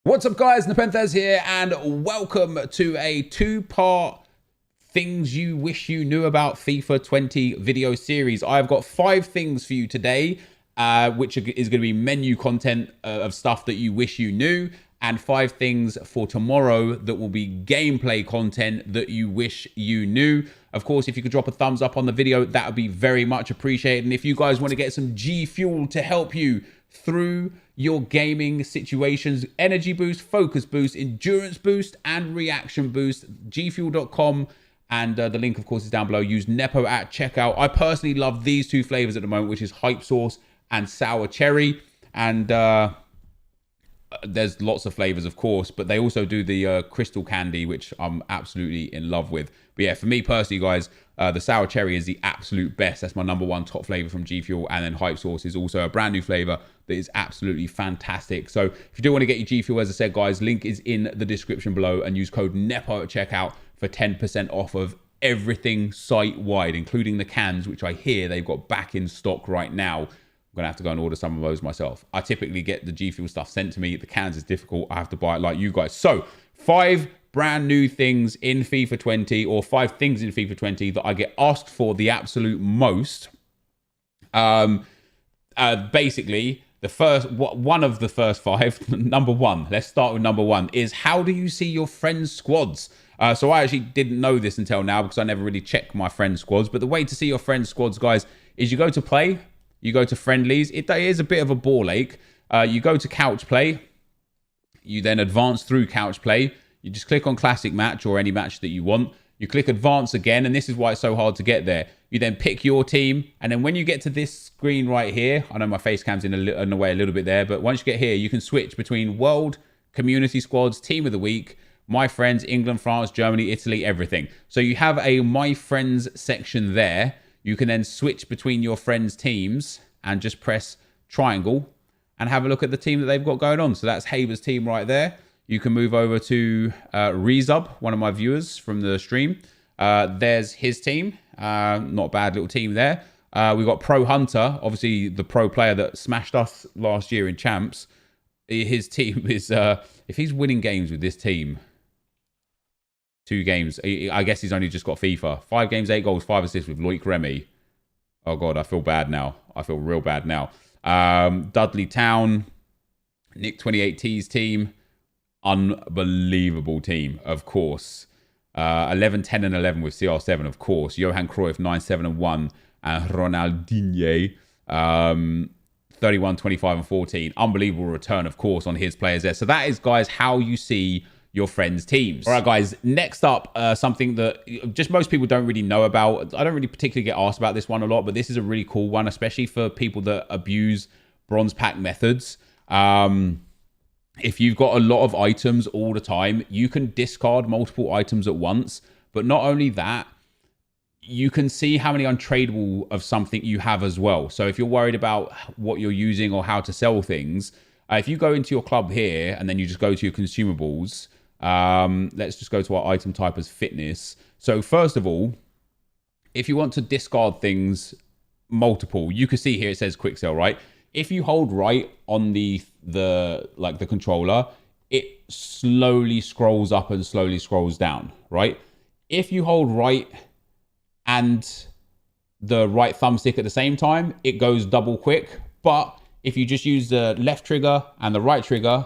What's up, guys? NepentheZ here, and welcome to a two-part things you wish you knew about FIFA 20 video series. I've got 5 things for you today, which is going to be menu content of stuff that you wish you knew, and 5 things for tomorrow that will be gameplay content that you wish you knew. Of course, if you could drop a thumbs up on the video, that would be very much appreciated. And if you guys want to get some G Fuel to help you through your gaming situations, energy boost, focus boost, endurance boost, and reaction boost, gfuel.com. And the link, of course, is down below. Use Nepo at checkout. I personally love these 2 flavors at the moment, which is hype sauce and sour cherry. And there's lots of flavors, of course, but they also do the crystal candy, which I'm absolutely in love with. But yeah, for me personally, guys, the sour cherry is the absolute best. That's my #1 top flavor from G Fuel. And then hype sauce is also a brand new flavor that is absolutely fantastic. So if you do want to get your G Fuel, as I said, guys, link is in the description below, and use code NEPO at checkout for 10% off of everything site-wide, including the cans, which I hear they've got back in stock right now. I'm going to have to go and order some of those myself. I typically get the G Fuel stuff sent to me. The cans is difficult. I have to buy it like you guys. So 5 brand new things in FIFA 20, or 5 things in FIFA 20 that I get asked for the absolute most. Basically, one of the first 5, #1, let's start with #1, is how do you see your friends' squads? So I actually didn't know this until now because I never really check my friends' squads. But the way to see your friends' squads, guys, is you go to play, you go to friendlies. It is a bit of a ball ache. You go to couch play, you then advance through couch play. You just click on classic match or any match that you want. You click advance again, and this is why it's so hard to get there. You then pick your team, and then when you get to this screen right here, I know my face cam's in the way a little bit there, but once you get here, you can switch between world, community squads, team of the week, my friends, England, France, Germany, Italy, everything. So you have a my friends section there. You can then switch between your friends' teams and just press triangle and have a look at the team that they've got going on. So that's Haber's team right there. You can move over to Rezub, one of my viewers from the stream. There's his team. Not a bad little team there. We've got Pro Hunter, obviously the pro player that smashed us last year in Champs. His team is, if he's winning games with this team, 2 games. I guess he's only just got FIFA. 5 games, 8 goals, 5 assists with Loic Remy. Oh, God, I feel bad now. I feel real bad now. Dudley Town, Nick 28T's team. Unbelievable team, of course. 11, 10, and 11 with CR7, of course. Johan Cruyff, 9, 7, and 1. And Ronaldinho, 31, 25, and 14. Unbelievable return, of course, on his players there. So that is, guys, how you see your friends' teams. All right, guys, next up, something that just most people don't really know about. I don't really particularly get asked about this one a lot, but this is a really cool one, especially for people that abuse bronze pack methods. If you've got a lot of items all the time, you can discard multiple items at once. But not only that, you can see how many untradeable of something you have as well. So if you're worried about what you're using or how to sell things, if you go into your club here and then you just go to your consumables, let's just go to our item type as fitness. So first of all, if you want to discard things multiple, you can see here it says quick sell, right? If you hold right on the controller, it slowly scrolls up and slowly scrolls down, right? If you hold right and the right thumbstick at the same time, it goes double quick. But if you just use the left trigger and the right trigger,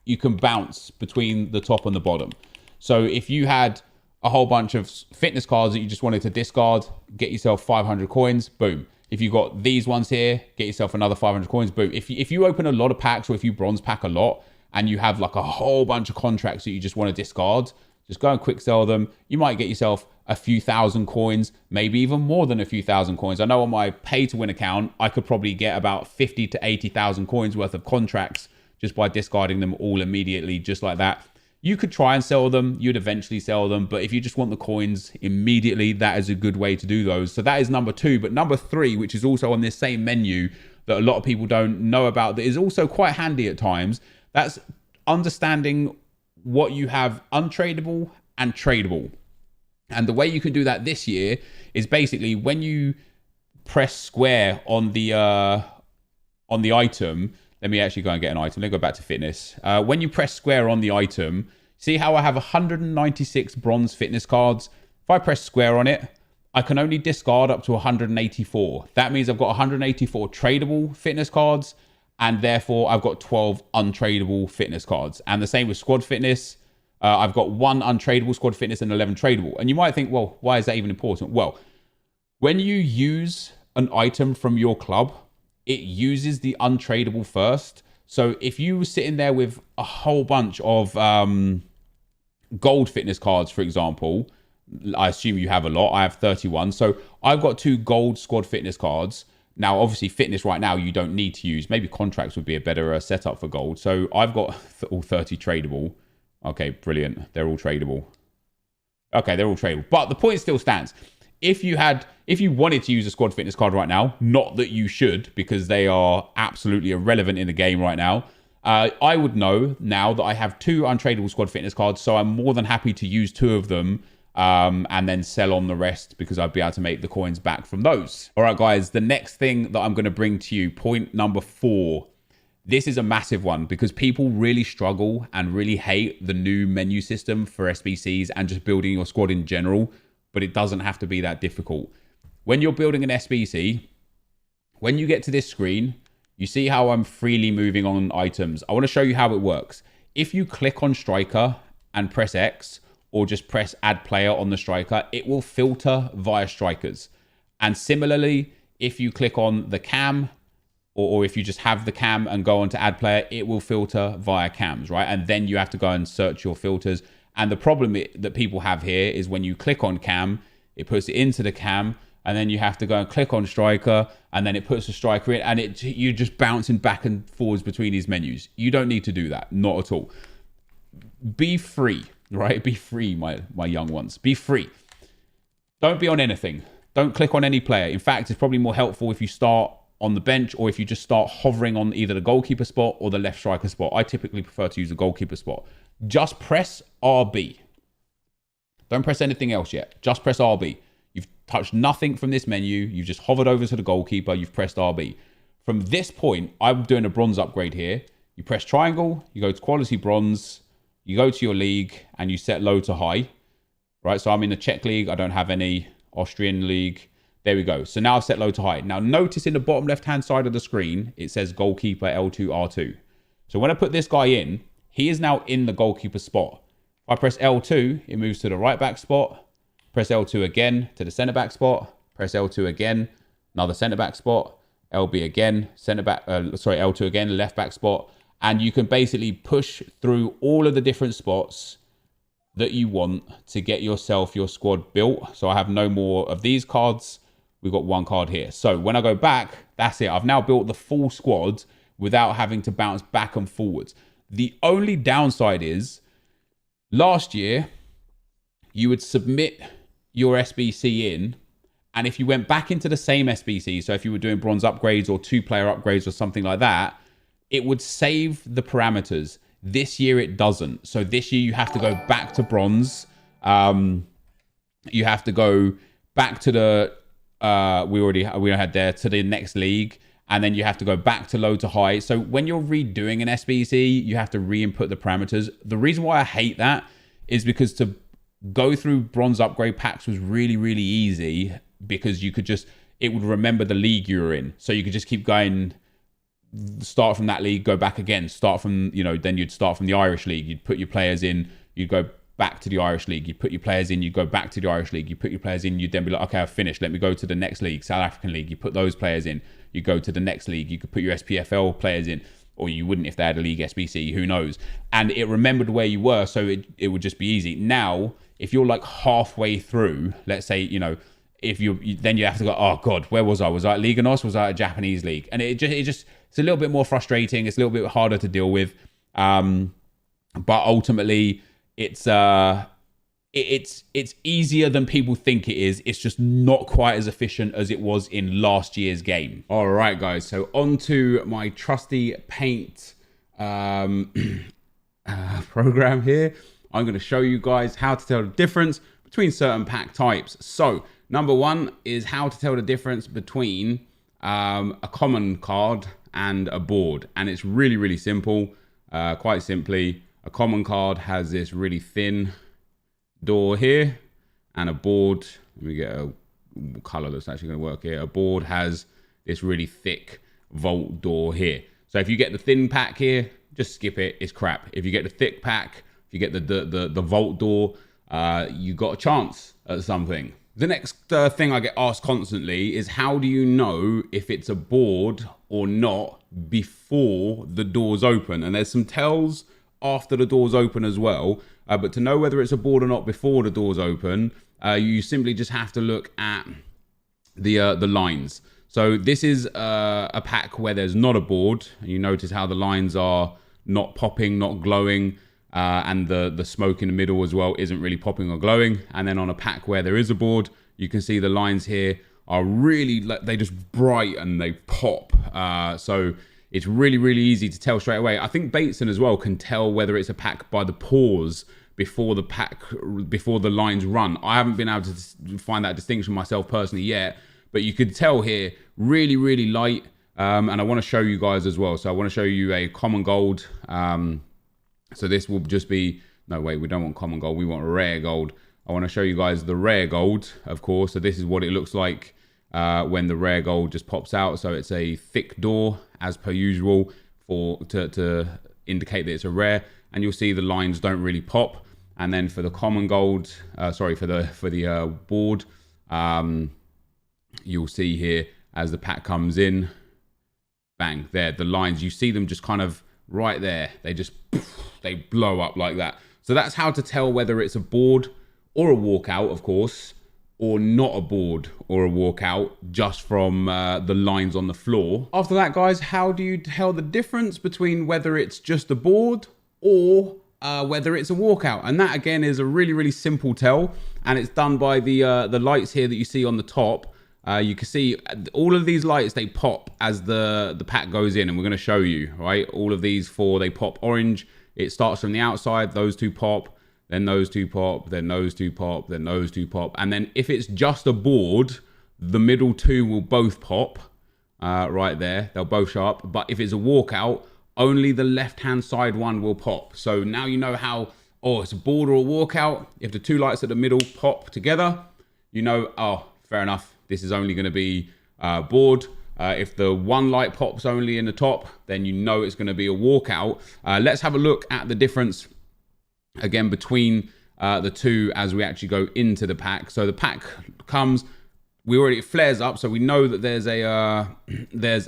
you can bounce between the top and the bottom. So if you had a whole bunch of fitness cards that you just wanted to discard, get yourself 500 coins, boom. If you got these ones here, get yourself another 500 coins, boom. If you open a lot of packs, or if you bronze pack a lot and you have like a whole bunch of contracts that you just want to discard, just go and quick sell them. You might get yourself a few thousand coins, maybe even more than a few thousand coins. I know on my pay to win account, I could probably get about 50 to 80,000 coins worth of contracts just by discarding them all immediately, just like that. You could try and sell them. You'd eventually sell them. But if you just want the coins immediately, that is a good way to do those. So that is #2. But #3, which is also on this same menu that a lot of people don't know about, that is also quite handy at times, that's understanding what you have untradeable and tradable. And the way you can do that this year is basically when you press square on the item, Let me actually go and get an item. Let me go back to fitness. When you press square on the item, see how I have 196 bronze fitness cards? If I press square on it, I can only discard up to 184. That means I've got 184 tradable fitness cards, and therefore I've got 12 untradeable fitness cards. And the same with squad fitness. I've got 1 untradeable squad fitness and 11 tradable. And you might think, well, why is that even important? Well, when you use an item from your club, it uses the untradeable first. So if you were sitting there with a whole bunch of gold fitness cards, for example, I assume you have a lot. I have 31. So I've got 2 gold squad fitness cards. Now, obviously, fitness right now, you don't need to use. Maybe contracts would be a better setup for gold. So I've got all 30 tradable. Okay, brilliant. They're all tradable. Okay, they're all tradable. But the point still stands. If you wanted to use a squad fitness card right now, not that you should, because they are absolutely irrelevant in the game right now, I would know now that I have 2 untradeable squad fitness cards, so I'm more than happy to use 2 of them and then sell on the rest because I'd be able to make the coins back from those. All right, guys, the next thing that I'm going to bring to you, point number 4. This is a massive one because people really struggle and really hate the new menu system for SBCs and just building your squad in general, but it doesn't have to be that difficult. When you're building an SBC, when you get to this screen, you see how I'm freely moving on items. I want to show you how it works. If you click on striker and press X, or just press add player on the striker, it will filter via strikers. And similarly, if you click on the cam, or if you just have the cam and go on to add player, it will filter via cams, right? And then you have to go and search your filters. And the problem that people have here is when you click on cam, it puts it into the cam, and then you have to go and click on striker, and then it puts the striker in, and you're just bouncing back and forwards between these menus. You don't need to do that, not at all. Be free, right? Be free, my young ones. Be free. Don't be on anything. Don't click on any player. In fact, it's probably more helpful if you start on the bench, or if you just start hovering on either the goalkeeper spot or the left striker spot. I typically prefer to use the goalkeeper spot. Just press RB. Don't press anything else yet. Just press RB. You've touched nothing from this menu. You've just hovered over to the goalkeeper. You've pressed RB. From this point, I'm doing a bronze upgrade here. You press triangle, you go to quality bronze, you go to your league, and you set low to high. Right, so I'm in the Czech league. I don't have any Austrian league. There we go. So now I've set low to high. Now notice in the bottom left-hand side of the screen, it says goalkeeper L2, R2. So when I put this guy in, he is now in the goalkeeper spot. If I press L2, it moves to the right back spot. Press L2 again to the centre back spot. Press L2 again, another centre back spot. LB again, L2 again, left back spot. And you can basically push through all of the different spots that you want to get yourself your squad built. So I have no more of these cards. We've got 1 card here. So when I go back, that's it. I've now built the full squad without having to bounce back and forwards. The only downside is last year, you would submit your SBC in, and if you went back into the same SBC, so if you were doing bronze upgrades or 2-player upgrades or something like that, it would save the parameters. This year it doesn't. So this year you have to go back to bronze. You have to go back to the we had there to the next league, and then you have to go back to low to high. So when you're redoing an SBC, you have to re-input the parameters. The reason why I hate that is because to go through bronze upgrade packs was really, really easy, because you could just, it would remember the league you were in. So you could just keep going, start from that league, go back again, start from, then you'd start from the Irish league. You'd put your players in, you'd go back to the Irish league, you put your players in, you go back to the Irish league, you put your players in, you'd then be like, okay, I've finished, let me go to the next league, South African league, you put those players in, you go to the next league, you could put your SPFL players in, or you wouldn't if they had a league SBC, who knows. And it remembered where you were, so it would just be easy. Now, if you're like halfway through, let's say, if then you have to go, oh God, where was I? Was I at Liga NOS? Was I at a Japanese league? And it just it's a little bit more frustrating. It's a little bit harder to deal with. But ultimately, it's easier than people think it is. It's just not quite as efficient as it was in last year's game. All right, guys. So on to my trusty paint program here. I'm going to show you guys how to tell the difference between certain pack types. So number 1 is how to tell the difference between a common card and a board. And it's really, really simple. Quite simply, a common card has this really thin door here, and a board, let me get a color that's actually going to work here. A board has this really thick vault door here. So if you get the thin pack here, just skip it. It's crap. If you get the thick pack, if you get the vault door, you got a chance at something. The next thing I get asked constantly is, how do you know if it's a board or not before the doors open? And there's some tells after the doors open as well. But to know whether it's a board or not before the doors open, you simply just have to look at the lines. So this is a pack where there's not a board. You notice how the lines are not popping, not glowing, and the smoke in the middle as well isn't really popping or glowing. And then on a pack where there is a board, you can see the lines here are really, they just bright and they pop. So it's really, really easy to tell straight away. I think Bateson as well can tell whether it's a pack by the pores before the lines run. I haven't been able to find that distinction myself personally yet, but you could tell here, really, really light. And I want to show you guys as well. So I want to show you a common gold. So this will just be, no, wait, we don't want common gold. We want rare gold. I want to show you guys the rare gold, of course. So this is what it looks like when the rare gold just pops out. So it's a thick door as per usual to indicate that it's a rare. And you'll see the lines don't really pop. And then for the common gold, for the board, you'll see here as the pack comes in, bang, there, the lines, you see them just kind of right there. They blow up like that. So that's how to tell whether it's a board or a walkout, of course, or not a board or a walkout, just from the lines on the floor. After that, guys, how do you tell the difference between whether it's just a board or whether it's a walkout? And that again is a really, really simple tell, and it's done by the lights here that you see on the top. You can see all of these lights, they pop as the pack goes in, and we're going to show you, right? All of these four, they pop orange. It starts from the outside, those two pop, then those two pop, then those two pop, then those two pop. And then if it's just a board, the middle two will both pop right there. They'll both show up. But if it's a walkout, only the left-hand side one will pop. So now you know how, it's a board or a walkout. If the two lights at the middle pop together, you know, fair enough. This is only going to be board. If the one light pops only in the top, then you know it's going to be a walkout. Let's have a look at the difference again between the two as we actually go into the pack. So the pack comes, it flares up, so we know that there's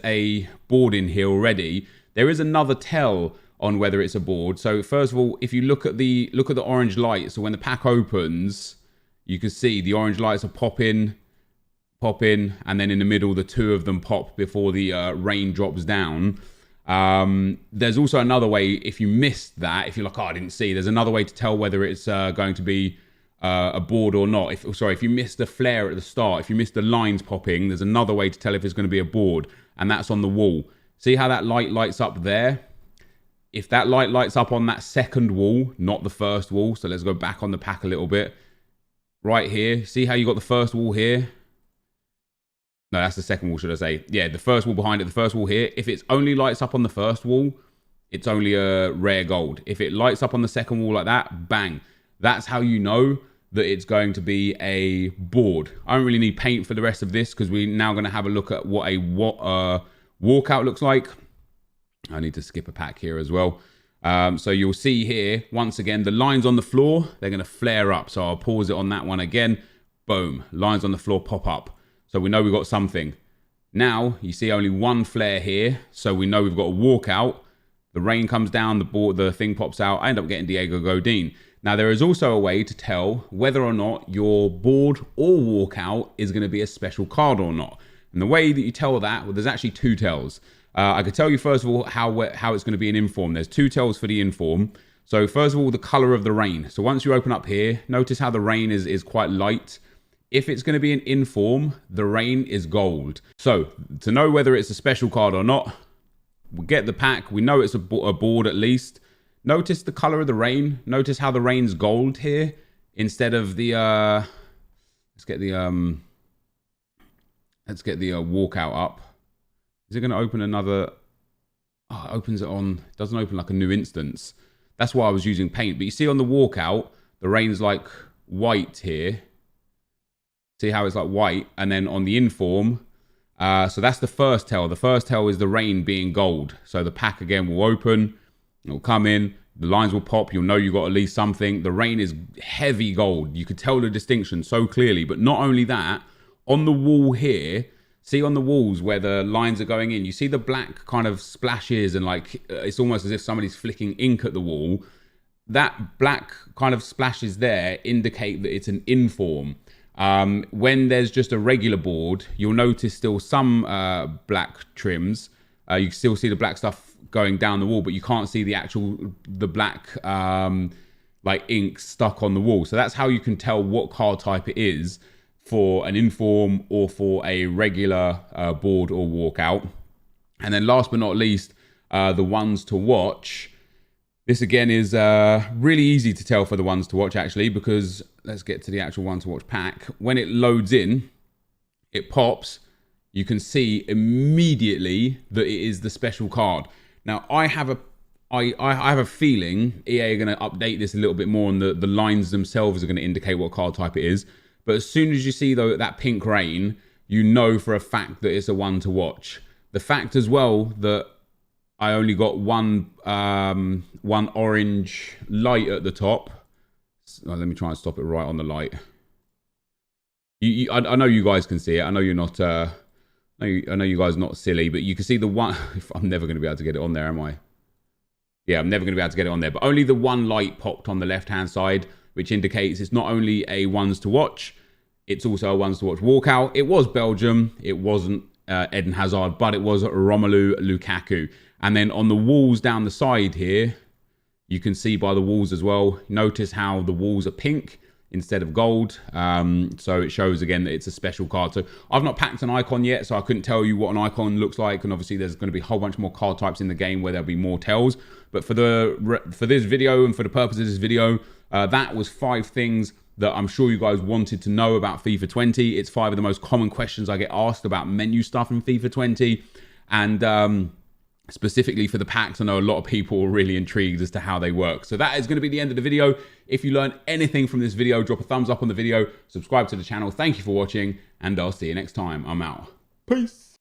a board in here already. There is another tell on whether it's a board. So first of all, if you look at the orange light, so when the pack opens, you can see the orange lights are pop in, and then in the middle, the two of them pop before the rain drops down. There's also another way, if you missed that, if you're like, I didn't see, there's another way to tell whether it's going to be a board or not. If you missed the flare at the start, if you missed the lines popping, there's another way to tell if it's going to be a board, and that's on the wall. See how that light lights up there? If that light lights up on that second wall, not the first wall, so let's go back on the pack a little bit. Right here, see how you got the first wall here? No, that's the second wall, should I say. Yeah, the first wall behind it, the first wall here. If it only lights up on the first wall, it's only a rare gold. If it lights up on the second wall like that, bang. That's how you know that it's going to be a board. I don't really need paint for the rest of this because we're now going to have a look at what a walkout looks like. I need to skip a pack here as well. So you'll see here, once again, the lines on the floor, they're going to flare up. So I'll pause it on that one again. Boom. Lines on the floor pop up. So we know we've got something. Now, you see only one flare here. So we know we've got a walkout. The rain comes down, the thing pops out. I end up getting Diego Godin. Now, there is also a way to tell whether or not your board or walkout is going to be a special card or not. And the way that you tell that, well, there's actually two tells. I could tell you, first of all, how it's going to be an inform. There's two tells for the inform. So first of all, the color of the rain. So once you open up here, notice how the rain is quite light. If it's going to be an inform, the rain is gold. So to know whether it's a special card or not, we get the pack. We know it's a board at least. Notice the color of the rain. Notice how the rain's gold here instead of the let's get the walkout up. Is it going to open another? Oh, it opens it on, it doesn't open like a new instance. That's why I was using paint. But you see on the walkout, the rain's like white here. See how it's like white? And then on the inform, so that's the first tell. The first tell is the rain being gold. So the pack again will open, it'll come in, the lines will pop, you'll know you got at least something. The rain is heavy gold. You could tell the distinction so clearly. But not only that, on the wall here, see on the walls where the lines are going in, you see the black kind of splashes and like, it's almost as if somebody's flicking ink at the wall. That black kind of splashes there indicate that it's an inform. When there's just a regular board, you'll notice still some black trims. You can still see the black stuff going down the wall, but you can't see the black like ink stuck on the wall. So that's how you can tell what card type it is for an inform or for a regular board or walkout. And then last but not least, the ones to watch. This again is really easy to tell for the ones to watch actually, because let's get to the actual one to watch pack. When it loads in, it pops. You can see immediately that it is the special card. Now I have a feeling EA are going to update this a little bit more, and the lines themselves are going to indicate what card type it is. But as soon as you see though that pink rain, you know for a fact that it's a one to watch. The fact as well that I only got one orange light at the top. Let me try and stop it right on the light. I know you guys can see it. I know you're not. I know you guys are not silly, but you can see the one. I'm never going to be able to get it on there, am I? Yeah, I'm never going to be able to get it on there. But only the one light popped on the left-hand side, which indicates it's not only a ones to watch, it's also a ones to watch walkout. It was Belgium. It wasn't Eden Hazard, but it was Romelu Lukaku. And then on the walls down the side here, you can see by the walls as well, notice how the walls are pink instead of gold. So it shows again that it's a special card. So I've not packed an icon yet, so I couldn't tell you what an icon looks like. And obviously there's going to be a whole bunch more card types in the game where there'll be more tells. But for this video and for the purpose of this video, that was 5 things that I'm sure you guys wanted to know about FIFA 20. It's 5 of the most common questions I get asked about menu stuff in FIFA 20. And specifically for the packs, I know a lot of people are really intrigued as to how they work. So that is going to be the end of the video. If you learned anything from this video, drop a thumbs up on the video, subscribe to the channel. Thank you for watching, and I'll see you next time. I'm out. Peace.